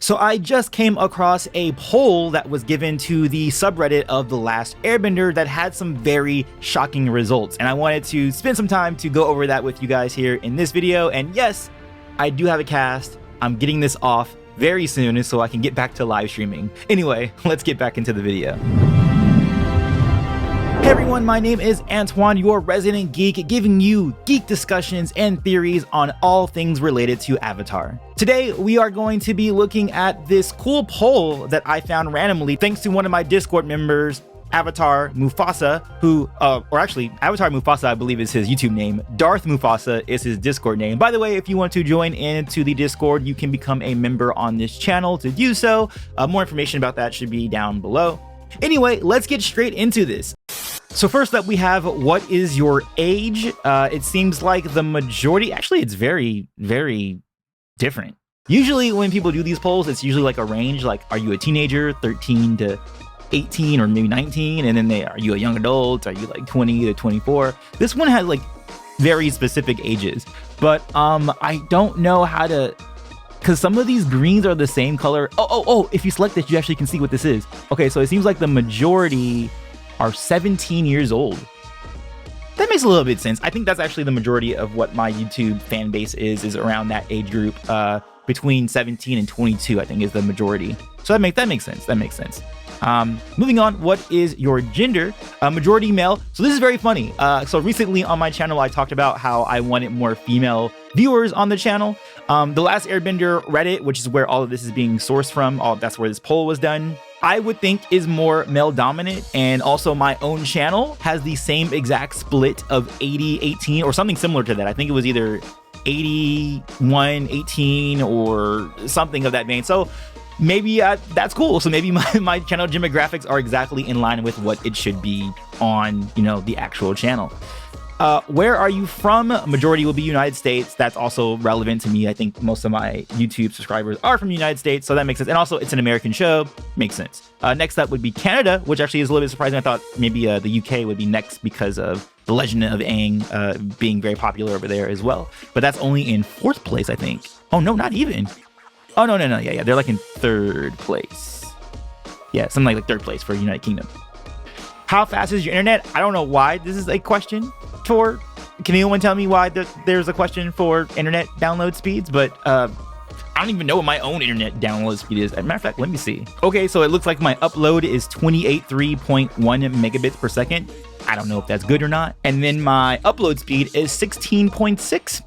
So I just came across a poll that was given to the subreddit of The Last Airbender that had some very shocking results, and I wanted to spend some time to go over that with you guys here in this video. And yes, I do have a cast. I'm getting this off very soon so I can get back to live streaming. Anyway, let's get back into the video. Hey everyone, my name is Antoine, your resident geek, giving you geek discussions and theories on all things related to Avatar. Today, we are going to be looking at this cool poll that I found randomly thanks to one of my Discord members, Avatar Mufasa, who, or actually, Avatar Mufasa, I believe is his YouTube name. Darth Mufasa is his Discord name. By the way, if you want to join into the Discord, you can become a member on this channel to do so. More information about that should be down below. Anyway, let's get straight into this. So first up, we have, what is your age? It seems like the majority, actually, it's very, very different. Usually when people do these polls, it's usually like a range, like, are you a teenager, 13 to 18, or maybe 19? And then are you a young adult? Are you like 20 to 24? This one has like very specific ages, but I don't know how to, because some of these greens are the same color. Oh, if you select this, you actually can see what this is. Okay, so it seems like the majority are 17 years old. That makes a little bit of sense. I think that's actually the majority of what my YouTube fan base is around that age group. Between 17 and 22, I think, is the majority. So that makes sense. That makes sense. Moving on, what is your gender? Majority male. So this is very funny. So recently on my channel, I talked about how I wanted more female viewers on the channel. The Last Airbender Reddit, which is where all of this is being sourced from, that's where this poll was done, I would think is more male dominant. And also my own channel has the same exact split of 80-18 or something similar to that. I think it was either 81-18 or something of that vein. So maybe that's cool. So maybe my channel demographics are exactly in line with what it should be on, the actual channel. Where are you from? Majority will be United States. That's also relevant to me. I think most of my YouTube subscribers are from the United States, so that makes sense. And also, it's an American show. Makes sense. Next up would be Canada, which actually is a little bit surprising. I thought maybe the UK would be next because of The Legend of Aang being very popular over there as well. But that's only in 4th place, I think. Oh, no, not even. Oh, no. Yeah. They're like in 3rd place. Yeah, something like 3rd place for United Kingdom. How fast is your internet? I don't know why this is a question for. Can anyone tell me why there's a question for internet download speeds? But I don't even know what my own internet download speed is. As a matter of fact, let me see. Okay, so it looks like my upload is 283.1 megabits per second. I don't know if that's good or not. And then my upload speed is 16.6.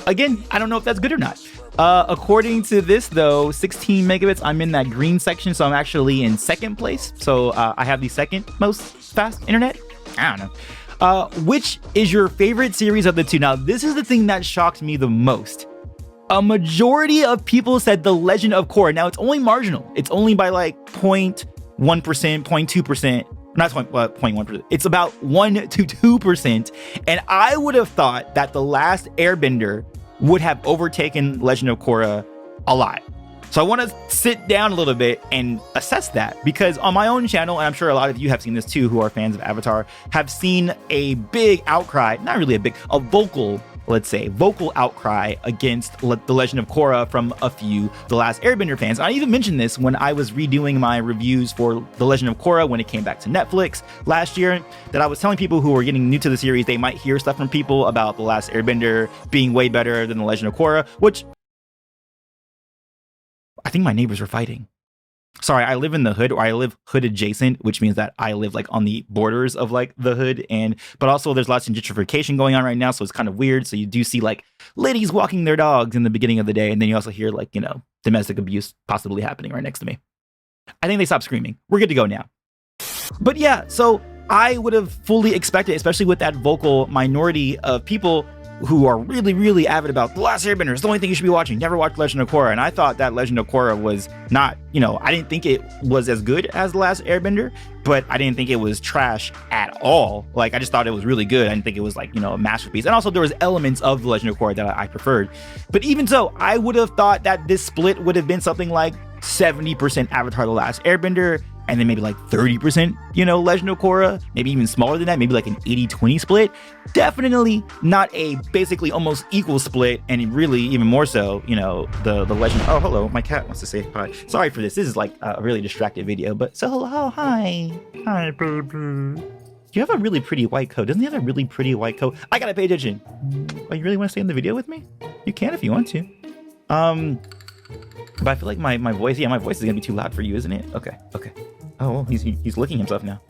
Again, I don't know if that's good or not. According to this, though, 16 megabits, I'm in that green section, so I'm actually in 2nd place. So I have the 2nd most fast internet. I don't know. Which is your favorite series of the two? Now, this is the thing that shocked me the most. A majority of people said The Legend of Korra. Now, it's only marginal. It's only by like 0.1%, 0.2%. Not 0.1%. It's about 1 to 2%. And I would have thought that The Last Airbender would have overtaken Legend of Korra a lot. So I want to sit down a little bit and assess that, because on my own channel, and I'm sure a lot of you have seen this too, who are fans of Avatar, have seen a big outcry, not really a vocal outcry against The Legend of Korra from a few The Last Airbender fans. I even mentioned this when I was redoing my reviews for The Legend of Korra when it came back to Netflix last year, that I was telling people who were getting new to the series, they might hear stuff from people about The Last Airbender being way better than The Legend of Korra, which I think my neighbors were fighting. Sorry, I live in the hood, or I live hood adjacent, which means that I live like on the borders of like the hood, but also there's lots of gentrification going on right now, so it's kind of weird. So you do see like ladies walking their dogs in the beginning of the day, and then you also hear like, domestic abuse possibly happening right next to me. I think they stopped screaming. We're good to go now. But yeah, so I would have fully expected, especially with that vocal minority of people who are really, really avid about The Last Airbender. It's the only thing you should be watching. Never watched Legend of Korra. And I thought that Legend of Korra was not, I didn't think it was as good as The Last Airbender, but I didn't think it was trash at all. Like, I just thought it was really good. I didn't think it was like, a masterpiece. And also there was elements of The Legend of Korra that I preferred. But even so, I would have thought that this split would have been something like 70% Avatar The Last Airbender, and then maybe like 30%, you know, Legend of Korra, maybe even smaller than that, maybe like an 80-20 split. Definitely not a basically almost equal split, and really even more so, you know, the Legend. Oh, hello, my cat wants to say hi. Sorry for this. This is like a really distracted video, but so hello, hi, baby. You have a really pretty white coat. Doesn't he have a really pretty white coat? I gotta pay attention. Oh, you really want to stay in the video with me? You can if you want to. But I feel like my voice, yeah, my voice is gonna be too loud for you, isn't it? Okay. Oh, well, he's licking himself now.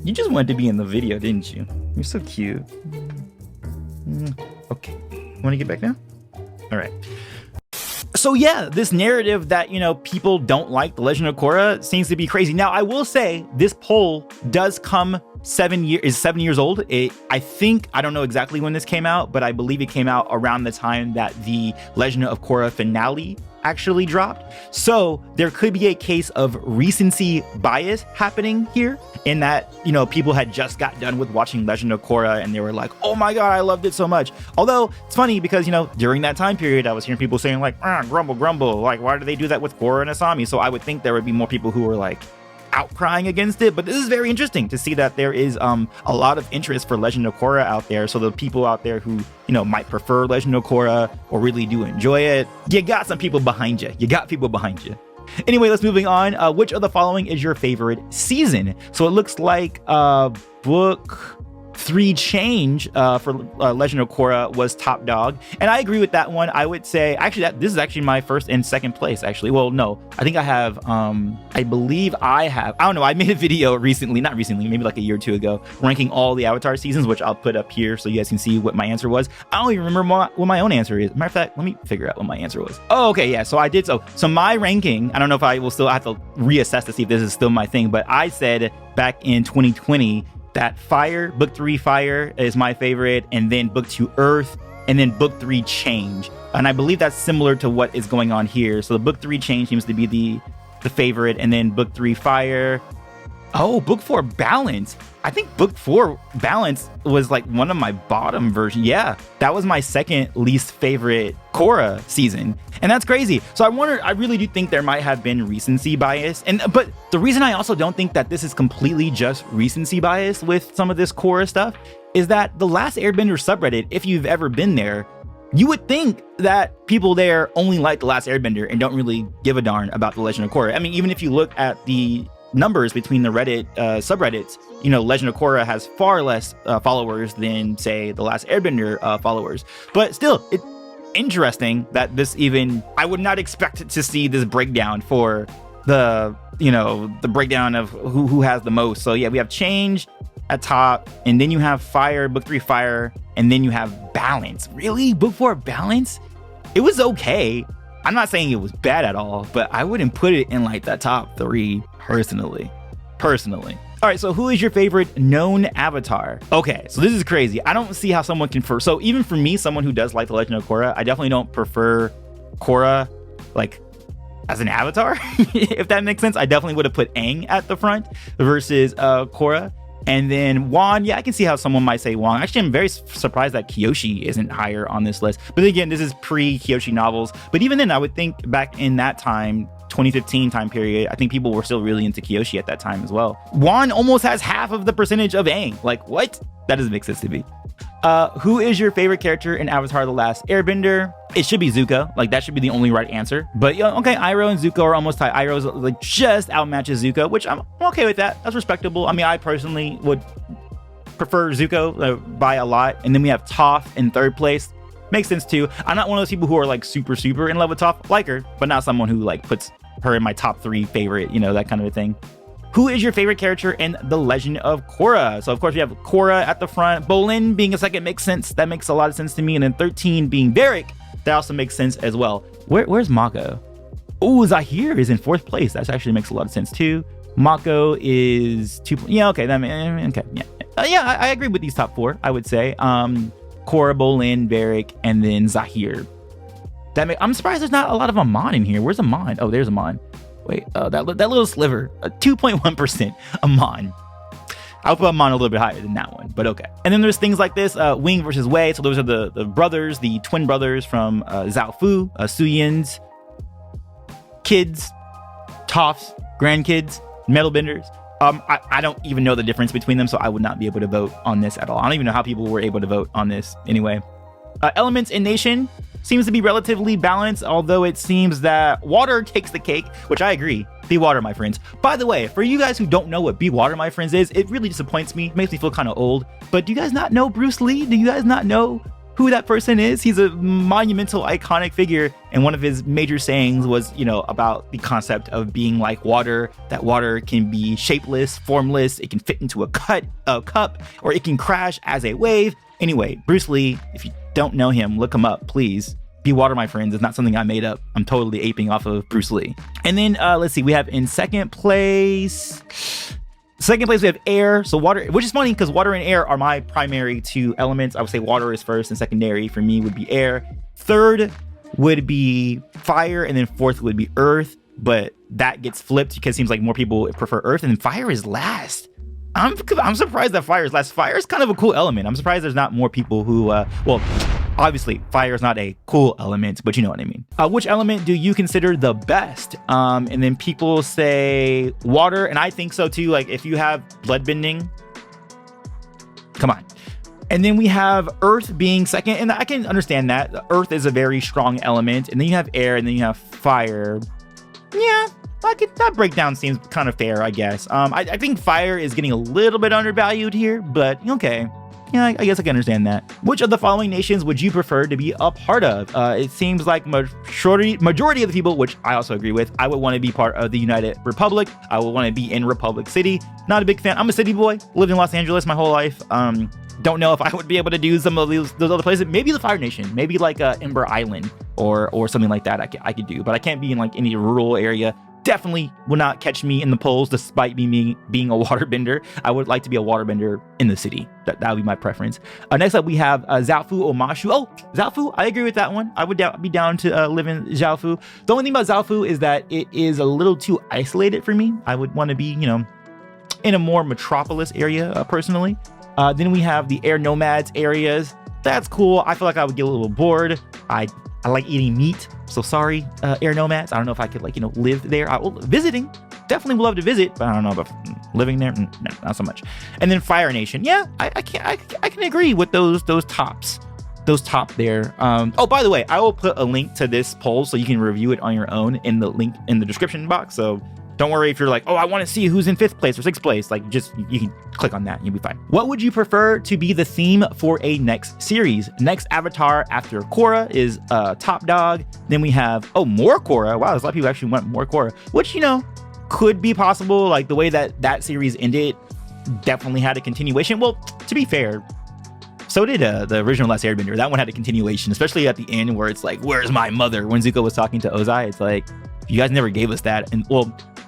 You just wanted to be in the video, didn't you? You're so cute. Okay. Want to get back now? All right. So yeah, this narrative that, you know, people don't like The Legend of Korra seems to be crazy. Now, I will say this poll does come 7 years old. I think, I don't know exactly when this came out, but I believe it came out around the time that the Legend of Korra finale actually dropped. So there could be a case of recency bias happening here, in that, you know, people had just got done with watching Legend of Korra and they were like, oh my god, I loved it so much. Although it's funny because, you know, during that time period I was hearing people saying like, grumble, like, why do they do that with Korra and Asami? So I would think there would be more people who were like outcrying against it. But this is very interesting to see that there is a lot of interest for Legend of Korra out there. So the people out there who, you know, might prefer Legend of Korra or really do enjoy it, you got some people behind you. Anyway, let's moving on. Which of the following is your favorite season? So it looks like book 3 change for Legend of Korra was top dog, and I agree with that one. I would say actually this is actually my first and second place actually. Well, no, I think I have I believe I don't know, I made a video not recently, maybe like a year or two ago, ranking all the Avatar seasons, which I'll put up here so you guys can see what my answer was. I don't even remember what my own answer is. Matter of fact, let me figure out what my answer was. Oh, okay, yeah, so I did so my ranking, I don't know if I will still have to reassess to see if this is still my thing, but I said back in 2020 that book 3 Fire is my favorite, and then book 2 Earth, and then book 3 Change. And I believe that's similar to what is going on here. So the book 3 Change seems to be the favorite, and then book 3 Fire. Oh, book 4 Balance. I think book 4 Balance was like one of my bottom versions. Yeah, that was my second least favorite Korra season, and that's crazy. So I really do think there might have been recency bias, but the reason I also don't think that this is completely just recency bias with some of this Korra stuff is that the Last Airbender subreddit, if you've ever been there, you would think that people there only like The Last Airbender and don't really give a darn about The Legend of Korra. I mean, even if you look at the numbers between the Reddit subreddits, you know, Legend of Korra has far less followers than, say, The Last Airbender followers. But still, it's interesting that this even, I would not expect to see this breakdown for the, you know, the breakdown of who has the most. So yeah, we have Change at top, and then you have Fire, book 3 Fire, and then you have Balance. Really? Book 4 Balance? It was okay. I'm not saying it was bad at all, but I wouldn't put it in like the top 3 personally. All right, so who is your favorite known avatar? Okay, so this is crazy. I don't see how someone can so even for me, someone who does like The Legend of Korra, I definitely don't prefer Korra like as an avatar, if that makes sense. I definitely would have put Aang at the front versus Korra. And then Wan, yeah, I can see how someone might say Wan. Actually, I'm very surprised that Kyoshi isn't higher on this list. But again, this is pre-Kyoshi novels. But even then, I would think back in that time, 2015 time period, I think people were still really into Kyoshi at that time as well. Wan almost has half of the percentage of Aang. Like, what? That doesn't make sense to me. Who is your favorite character in Avatar: The Last Airbender? It should be Zuko. Like, that should be the only right answer. But yeah, okay, Iroh and Zuko are almost tied. Iroh's like just outmatches Zuko, which I'm okay with that. That's respectable. I mean, I personally would prefer Zuko by a lot. And then we have Toph in third place. Makes sense too. I'm not one of those people who are like super in love with Toph. Like her, but not someone who like puts her in my top 3 favorite, you know, that kind of a thing. Who is your favorite character in The Legend of Korra? So of course we have Korra at the front. Bolin being a second makes sense. That makes a lot of sense to me. And then 13 being Varric. That also makes sense as well. Where's Mako? Oh, Zahir is in 4th place. That actually makes a lot of sense too. Mako is 2. Yeah, okay. Okay. Yeah. Yeah, I agree with these top 4. I would say Korra, Bolin, Varric, and then Zahir. I'm surprised there's not a lot of Amon in here. Where's Amon? Oh, there's Amon. Wait, that little sliver, 2.1% Amon. I'll put Amon a little bit higher than that one, but okay. And then there's things like this, Wing versus Wei. So those are the brothers, the twin brothers from Zhao Fu, Su Yin's kids. Tophs, grandkids, metal benders. I don't even know the difference between them, so I would not be able to vote on this at all. I don't even know how people were able to vote on this anyway. Elements in Nation seems to be relatively balanced, although it seems that water takes the cake, which I agree. Be water, my friends. By the way, for you guys who don't know what Be Water, my friends is, it really disappoints me. It makes me feel kind of old. But do you guys not know Bruce Lee? Do you guys not know who that person is? He's a monumental, iconic figure. And one of his major sayings was, about the concept of being like water, that water can be shapeless, formless. It can fit into a cup, or it can crash as a wave. Anyway, Bruce Lee, if you don't know him, look him up, please. Be water, my friends. It's not something I made up. I'm totally aping off of Bruce Lee. And then let's see, we have in second place we have air. So water, which is funny because water and air are my primary two elements. I would say water is first and secondary for me would be air. Third would be fire, and then fourth would be earth. But that gets flipped because it seems like more people prefer earth, and then fire is last. I'm surprised that fire is last. Fire is kind of a cool element. I'm surprised there's not more people who, obviously fire is not a cool element, but you know what I mean. Which element do you consider the best? And then people say water, and I think so too. Like if you have bloodbending, come on. And then we have earth being second, and I can understand that. Earth is a very strong element, and then you have air, and then you have fire. Yeah, that breakdown seems kind of fair, I guess. I think fire is getting a little bit undervalued here, but okay. Yeah, I guess I can understand that. Which of the following nations would you prefer to be a part of? It seems like majority of the people, which I also agree with, I would want to be part of the United Republic. I would want to be in Republic City. Not a big fan. I'm a city boy, lived in Los Angeles my whole life. Don't know if I would be able to do some of those other places. Maybe the Fire Nation, maybe like Ember Island or something like that I could do, but I can't be in like any rural area. Definitely will not catch me in the polls despite me being a waterbender. I would like to be a waterbender in the city. That would be my preference. Next up, we have Zaofu Omashu. Oh, Zaofu, I agree with that one. I would be down to live in Zaofu. The only thing about Zaofu is that it is a little too isolated for me. I would want to be, in a more metropolis area personally. Then we have the Air Nomads areas. That's cool. I feel like I would get a little bored. I like eating meat, so sorry, Air Nomads. I don't know if I could live there. Visiting, definitely would love to visit, but I don't know about living there. No, not so much. And then Fire Nation, yeah, I can agree with those tops, those top there. Oh, by the way, I will put a link to this poll so you can review it on your own in the link in the description box. So don't worry if you're like, oh, I want to see who's in 5th place or 6th place. You can click on that and you'll be fine. What would you prefer to be the theme for a next series? Next avatar after Korra is Top Dog. Then we have, more Korra. Wow, there's a lot of people actually want more Korra, which, could be possible. Like the way that series ended definitely had a continuation. Well, to be fair, so did the original Last Airbender. That one had a continuation, especially at the end where it's like, where's my mother? When Zuko was talking to Ozai, it's like, you guys never gave us that. And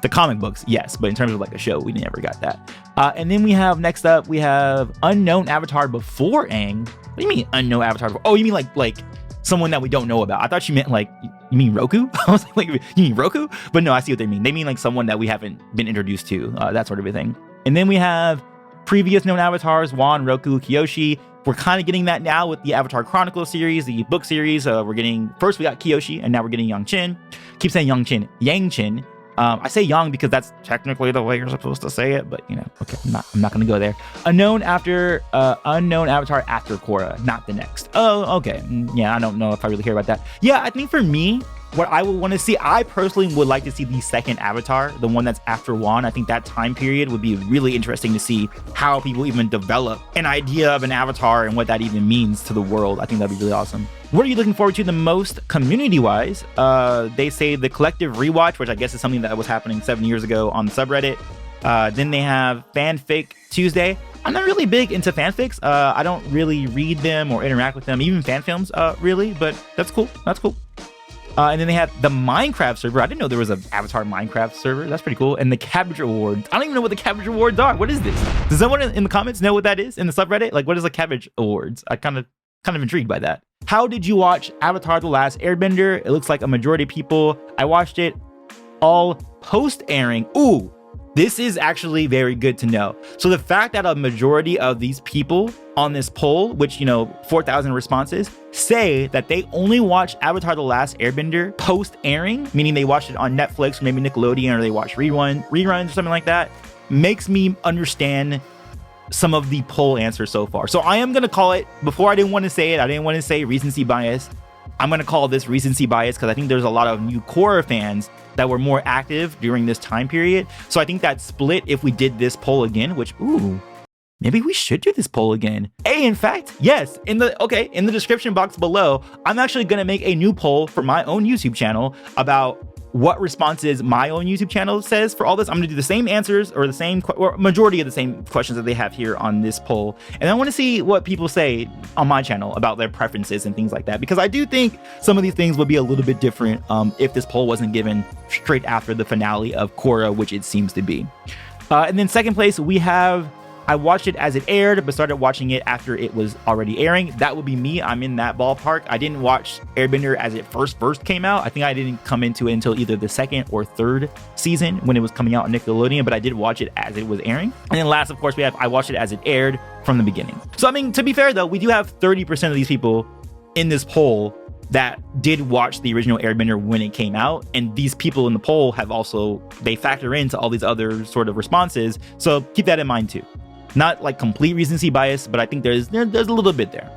the comic books, yes, but in terms of a show, we never got that. And then we have next up, we have unknown avatar before Aang. What do you mean unknown avatar? Oh, you mean like someone that we don't know about? I thought you meant you mean Roku? I was like, you mean Roku? But no, I see what they mean. They mean like someone that we haven't been introduced to, that sort of a thing. And then we have previous known avatars, Wan, Roku, Kyoshi. We're kind of getting that now with the Avatar Chronicles series, the book series. First we got Kyoshi, and now we're getting Yang Chen. Keep saying Yang Chen. Yang Chen. I say Yang because that's technically the way you're supposed to say it, but okay, I'm not gonna go there. Unknown avatar after Korra, not the next. Oh, okay. Yeah, I don't know if I really care about that. Yeah, I think for me, what I would want to see, I personally would like to see the second avatar, the one that's after Wan. I think that time period would be really interesting to see how people even develop an idea of an avatar and what that even means to the world. I think that'd be really awesome. What are you looking forward to the most community-wise? They say the collective rewatch, which I guess is something that was happening 7 years ago on the subreddit. Then they have Fanfic Tuesday. I'm not really big into fanfics. I don't really read them or interact with them, even fan films, really, but that's cool. That's cool. And then they have the Minecraft server. I didn't know there was an Avatar Minecraft server. That's pretty cool. And the Cabbage Awards. I don't even know what the Cabbage Awards are. What is this? Does someone in the comments know what that is in the subreddit? What is the Cabbage Awards? I kind of intrigued by that. How did you watch Avatar The Last Airbender? It looks like a majority of people. I watched it all post-airing. Ooh, This is actually very good to know. So the fact that a majority of these people on this poll, which, you know, 4,000 responses, say that they only watch Avatar: The Last Airbender post airing, meaning they watched it on Netflix or maybe Nickelodeon, or they watch reruns or something like that, makes me understand some of the poll answers so far. So I am going to call it, before I didn't want to say it, I didn't want to say recency bias. I'm going to call this recency bias because I think there's a lot of new Korra fans that were more active during this time period. So I think that split, if we did this poll again, which, ooh, maybe we should do this poll again. In fact, yes, in the description box below, I'm actually going to make a new poll for my own YouTube channel about what responses my own YouTube channel says for all this. I'm gonna do the same answers, or the same, or majority of the same questions that they have here on this poll. And I wanna see what people say on my channel about their preferences and things like that, because I do think some of these things would be a little bit different if this poll wasn't given straight after the finale of Korra, which it seems to be. And then second place, we have, I watched it as it aired, but started watching it after it was already airing. That would be me. I'm in that ballpark. I didn't watch Airbender as it first came out. I think I didn't come into it until either the second or third season when it was coming out on Nickelodeon, but I did watch it as it was airing. And then last, of course, we have, I watched it as it aired from the beginning. So, I mean, to be fair though, we do have 30% of these people in this poll that did watch the original Airbender when it came out. And these people in the poll have also, they factor into all these other sort of responses. So keep that in mind too. Not like complete recency bias, but I think there's a little bit there.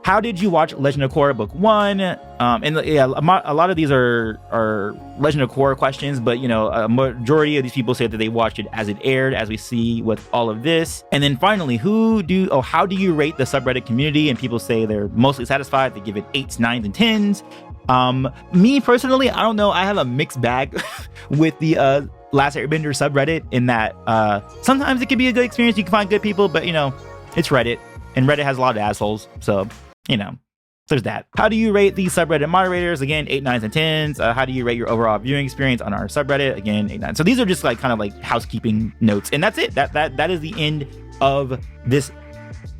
How did you watch Legend of Korra Book 1? And yeah, a lot of these are Legend of Korra questions, but you know, a majority of these people say that they watched it as it aired, as we see with all of this. And then finally, how do you rate the subreddit community? And people say they're mostly satisfied. They give it 8s, 9s, and 10s. Me personally, I don't know. I have a mixed bag with the Last Airbender subreddit, in that sometimes it can be a good experience. You can find good people, but you know, it's Reddit, and Reddit has a lot of assholes. So, you know, there's that. How do you rate these subreddit moderators? Again, 8, 9s, and 10s. How do you rate your overall viewing experience on our subreddit? Again, 8, 9. So these are just like kind of like housekeeping notes, and that's it. That is the end of this,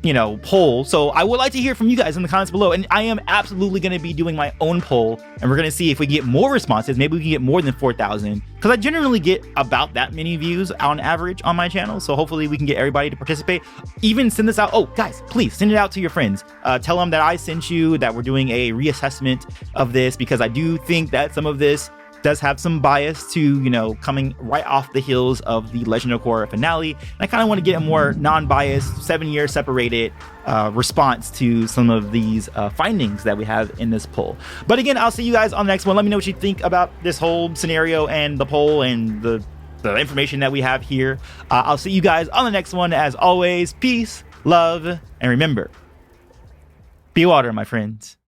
you know, poll. So I would like to hear from you guys in the comments below, and I am absolutely going to be doing my own poll, and we're going to see if we get more responses. Maybe we can get more than 4,000, because I generally get about that many views on average on my channel. So hopefully we can get everybody to participate. Even send this out. Oh guys, please send it out to your friends. Tell them that I sent you, that we're doing a reassessment of this, because I do think that some of this does have some bias to, you know, coming right off the heels of the Legend of Korra finale. And I kind of want to get a more non-biased, 7-year separated response to some of these findings that we have in this poll. But again, I'll see you guys on the next one. Let me know what you think about this whole scenario and the poll and the information that we have here. I'll see you guys on the next one. As always, peace, love, and remember, be water, my friends.